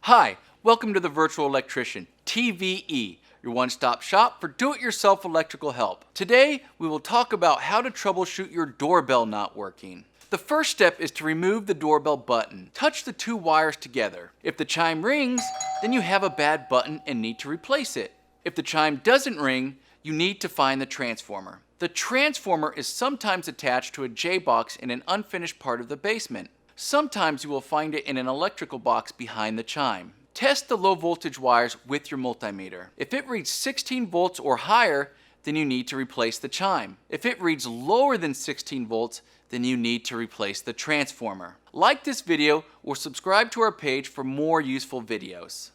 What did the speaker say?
Hi, welcome to the Virtual Electrician, TVE, your one-stop shop for do-it-yourself electrical help. Today, we will talk about how to troubleshoot your doorbell not working. The first step is to remove the doorbell button. Touch the two wires together. If the chime rings, then you have a bad button and need to replace it. If the chime doesn't ring, you need to find the transformer. The transformer is sometimes attached to a J-box in an unfinished part of the basement. Sometimes you will find it in an electrical box behind the chime. Test the low voltage wires with your multimeter. If it reads 16 volts or higher, then you need to replace the chime. If it reads lower than 16 volts, then you need to replace the transformer. Like this video or subscribe to our page for more useful videos.